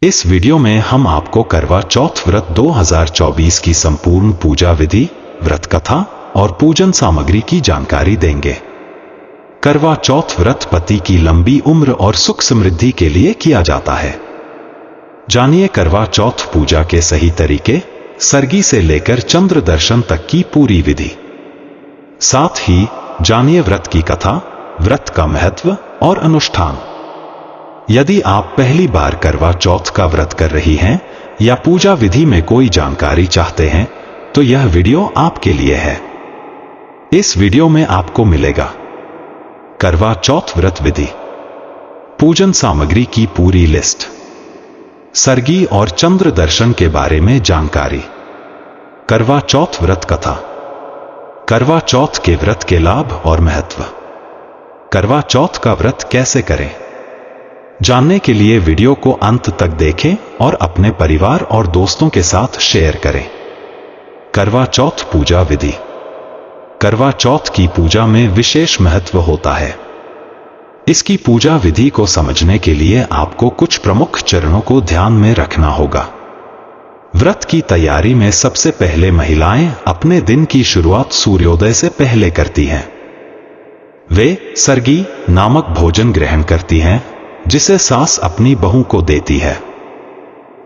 इस वीडियो में हम आपको करवा चौथ व्रत 2024 की संपूर्ण पूजा विधि, व्रत कथा और पूजन सामग्री की जानकारी देंगे। करवा चौथ व्रत पति की लंबी उम्र और सुख समृद्धि के लिए किया जाता है। जानिए करवा चौथ पूजा के सही तरीके, सरगी से लेकर चंद्र दर्शन तक की पूरी विधि। साथ ही जानिए व्रत की कथा, व्रत का महत्व और अनुष्ठान। यदि आप पहली बार करवा चौथ का व्रत कर रही हैं या पूजा विधि में कोई जानकारी चाहते हैं तो यह वीडियो आपके लिए है। इस वीडियो में आपको मिलेगा करवा चौथ व्रत विधि, पूजन सामग्री की पूरी लिस्ट, सरगी और चंद्र दर्शन के बारे में जानकारी, करवा चौथ व्रत कथा, करवा चौथ के व्रत के लाभ और महत्व, करवा चौथ का व्रत कैसे करें। जानने के लिए वीडियो को अंत तक देखें और अपने परिवार और दोस्तों के साथ शेयर करें। करवा चौथ पूजा विधि। करवा चौथ की पूजा में विशेष महत्व होता है। इसकी पूजा विधि को समझने के लिए आपको कुछ प्रमुख चरणों को ध्यान में रखना होगा। व्रत की तैयारी में सबसे पहले महिलाएं अपने दिन की शुरुआत सूर्योदय से पहले करती हैं। वे सरगी नामक भोजन ग्रहण करती हैं, जिसे सास अपनी बहू को देती है।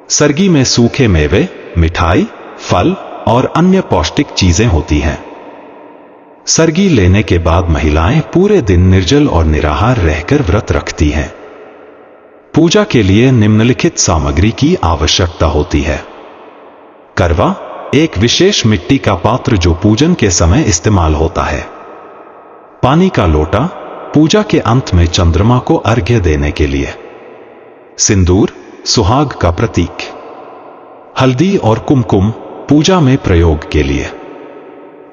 सरगी में सूखे मेवे, मिठाई, फल और अन्य पौष्टिक चीजें होती हैं। सरगी लेने के बाद महिलाएं पूरे दिन निर्जल और निराहार रहकर व्रत रखती हैं। पूजा के लिए निम्नलिखित सामग्री की आवश्यकता होती है। करवा, एक विशेष मिट्टी का पात्र जो पूजन के समय इस्तेमाल होता है। पानी का लोटा, पूजा के अंत में चंद्रमा को अर्घ्य देने के लिए। सिंदूर, सुहाग का प्रतीक। हल्दी और कुमकुम, पूजा में प्रयोग के लिए।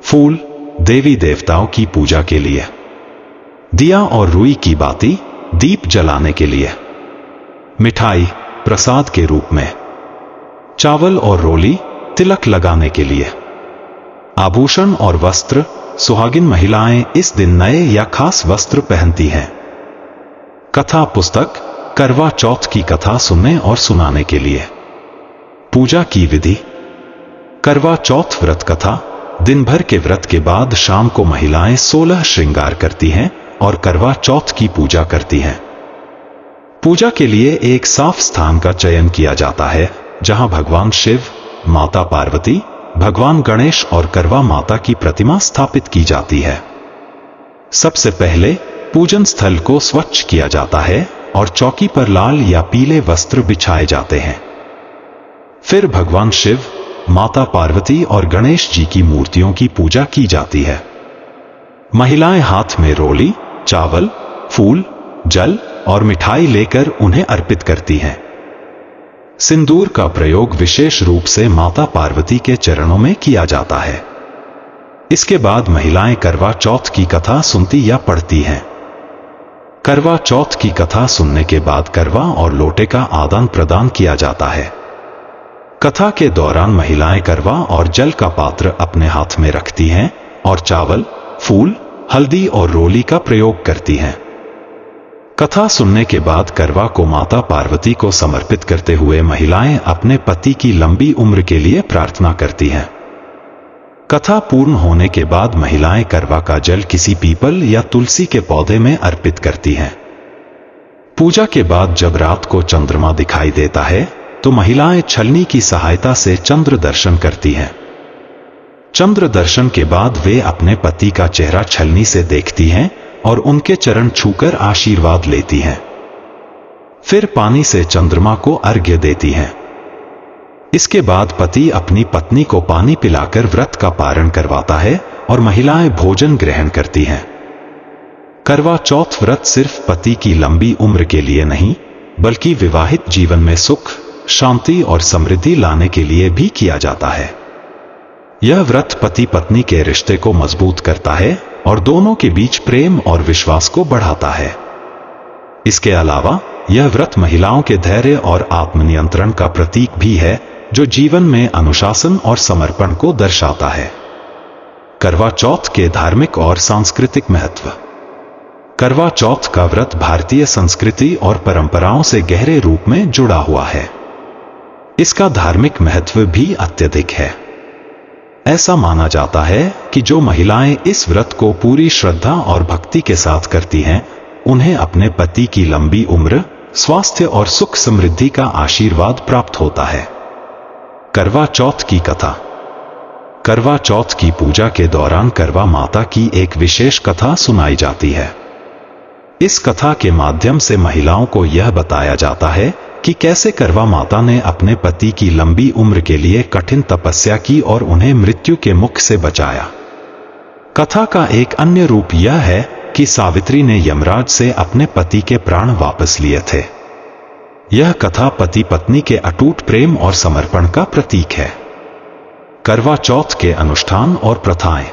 फूल, देवी देवताओं की पूजा के लिए। दिया और रुई की बाती, दीप जलाने के लिए। मिठाई, प्रसाद के रूप में। चावल और रोली, तिलक लगाने के लिए। आभूषण और वस्त्र, सुहागिन महिलाएं इस दिन नए या खास वस्त्र पहनती हैं। कथा पुस्तक, करवा चौथ की कथा सुनने और सुनाने के लिए। पूजा की विधि। करवा चौथ व्रत कथा। दिन भर के व्रत के बाद शाम को महिलाएं 16 श्रृंगार करती हैं और करवा चौथ की पूजा करती हैं। पूजा के लिए एक साफ स्थान का चयन किया जाता है, जहां भगवान शिव, माता पार्वती, भगवान गणेश और करवा माता की प्रतिमा स्थापित की जाती है। सबसे पहले पूजन स्थल को स्वच्छ किया जाता है और चौकी पर लाल या पीले वस्त्र बिछाए जाते हैं। फिर भगवान शिव, माता पार्वती और गणेश जी की मूर्तियों की पूजा की जाती है। महिलाएं हाथ में रोली, चावल, फूल, जल और मिठाई लेकर उन्हें अर्पित करती हैं। सिंदूर का प्रयोग विशेष रूप से माता पार्वती के चरणों में किया जाता है। इसके बाद महिलाएं करवा चौथ की कथा सुनती या पढ़ती हैं। करवा चौथ की कथा सुनने के बाद करवा और लोटे का आदान प्रदान किया जाता है। कथा के दौरान महिलाएं करवा और जल का पात्र अपने हाथ में रखती हैं और चावल, फूल, हल्दी और रोली का प्रयोग करती हैं। कथा सुनने के बाद करवा को माता पार्वती को समर्पित करते हुए महिलाएं अपने पति की लंबी उम्र के लिए प्रार्थना करती हैं। कथा पूर्ण होने के बाद महिलाएं करवा का जल किसी पीपल या तुलसी के पौधे में अर्पित करती हैं। पूजा के बाद जब रात को चंद्रमा दिखाई देता है तो महिलाएं छलनी की सहायता से चंद्र दर्शन करती हैं। चंद्र दर्शन के बाद वे अपने पति का चेहरा छलनी से देखती हैं और उनके चरण छूकर आशीर्वाद लेती हैं। फिर पानी से चंद्रमा को अर्घ्य देती हैं। इसके बाद पति अपनी पत्नी को पानी पिलाकर व्रत का पारण करवाता है और महिलाएं भोजन ग्रहण करती हैं। करवा चौथ व्रत सिर्फ पति की लंबी उम्र के लिए नहीं, बल्कि विवाहित जीवन में सुख, शांति और समृद्धि लाने के लिए भी किया जाता है। यह व्रत पति पत्नी के रिश्ते को मजबूत करता है और दोनों के बीच प्रेम और विश्वास को बढ़ाता है। इसके अलावा यह व्रत महिलाओं के धैर्य और आत्मनियंत्रण का प्रतीक भी है, जो जीवन में अनुशासन और समर्पण को दर्शाता है। करवा चौथ के धार्मिक और सांस्कृतिक महत्व। करवा चौथ का व्रत भारतीय संस्कृति और परंपराओं से गहरे रूप में जुड़ा हुआ है। इसका धार्मिक महत्व भी अत्यधिक है। ऐसा माना जाता है कि जो महिलाएं इस व्रत को पूरी श्रद्धा और भक्ति के साथ करती हैं, उन्हें अपने पति की लंबी उम्र, स्वास्थ्य और सुख समृद्धि का आशीर्वाद प्राप्त होता है। करवा चौथ की कथा। करवा चौथ की पूजा के दौरान करवा माता की एक विशेष कथा सुनाई जाती है। इस कथा के माध्यम से महिलाओं को यह बताया जाता है कि कैसे करवा माता ने अपने पति की लंबी उम्र के लिए कठिन तपस्या की और उन्हें मृत्यु के मुख से बचाया। कथा का एक अन्य रूप यह है कि सावित्री ने यमराज से अपने पति के प्राण वापस लिए थे। यह कथा पति पत्नी के अटूट प्रेम और समर्पण का प्रतीक है। करवा चौथ के अनुष्ठान और प्रथाएं।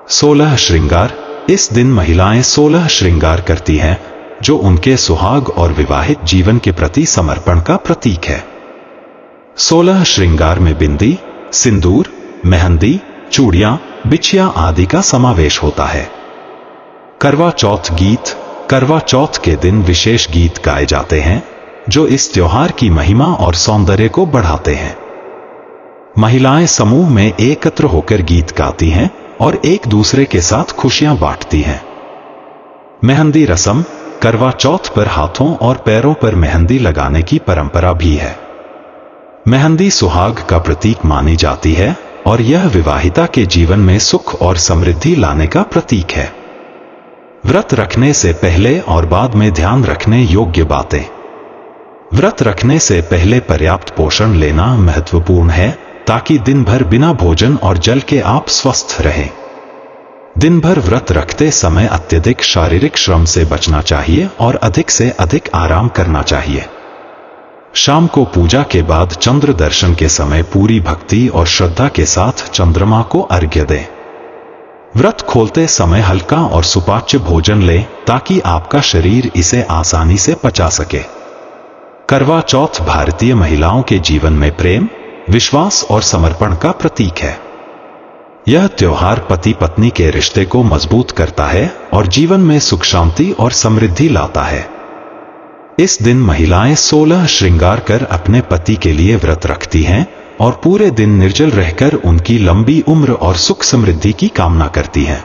16 श्रृंगार। इस दिन महिलाएं 16 श्रृंगार करती हैं, जो उनके सुहाग और विवाहित जीवन के प्रति समर्पण का प्रतीक है। 16 श्रृंगार में बिंदी, सिंदूर, मेहंदी, चूड़ियां, बिछिया आदि का समावेश होता है। करवा चौथ गीत। करवा चौथ के दिन विशेष गीत गाए जाते हैं, जो इस त्योहार की महिमा और सौंदर्य को बढ़ाते हैं। महिलाएं समूह में एकत्र होकर गीत गाती हैं और एक दूसरे के साथ खुशियां बांटती हैं। मेहंदी रस्म। करवा चौथ पर हाथों और पैरों पर मेहंदी लगाने की परंपरा भी है। मेहंदी सुहाग का प्रतीक मानी जाती है और यह विवाहिता के जीवन में सुख और समृद्धि लाने का प्रतीक है। व्रत रखने से पहले और बाद में ध्यान रखने योग्य बातें। व्रत रखने से पहले पर्याप्त पोषण लेना महत्वपूर्ण है, ताकि दिन भर बिना भोजन और जल के आप स्वस्थ रहें। दिन भर व्रत रखते समय अत्यधिक शारीरिक श्रम से बचना चाहिए और अधिक से अधिक आराम करना चाहिए। शाम को पूजा के बाद चंद्र दर्शन के समय पूरी भक्ति और श्रद्धा के साथ चंद्रमा को अर्घ्य दें। व्रत खोलते समय हल्का और सुपाच्य भोजन लें, ताकि आपका शरीर इसे आसानी से पचा सके। करवा चौथ भारतीय महिलाओं के जीवन में प्रेम, विश्वास और समर्पण का प्रतीक है। यह त्योहार पति पत्नी के रिश्ते को मजबूत करता है और जीवन में सुख शांति और समृद्धि लाता है। इस दिन महिलाएं 16 श्रृंगार कर अपने पति के लिए व्रत रखती हैं और पूरे दिन निर्जल रहकर उनकी लंबी उम्र और सुख समृद्धि की कामना करती हैं।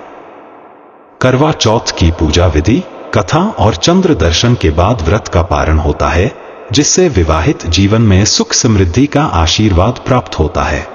करवा चौथ की पूजा विधि। कथा और चंद्र दर्शन के बाद व्रत का पारण होता है, जिससे विवाहित जीवन में सुख समृद्धि का आशीर्वाद प्राप्त होता है।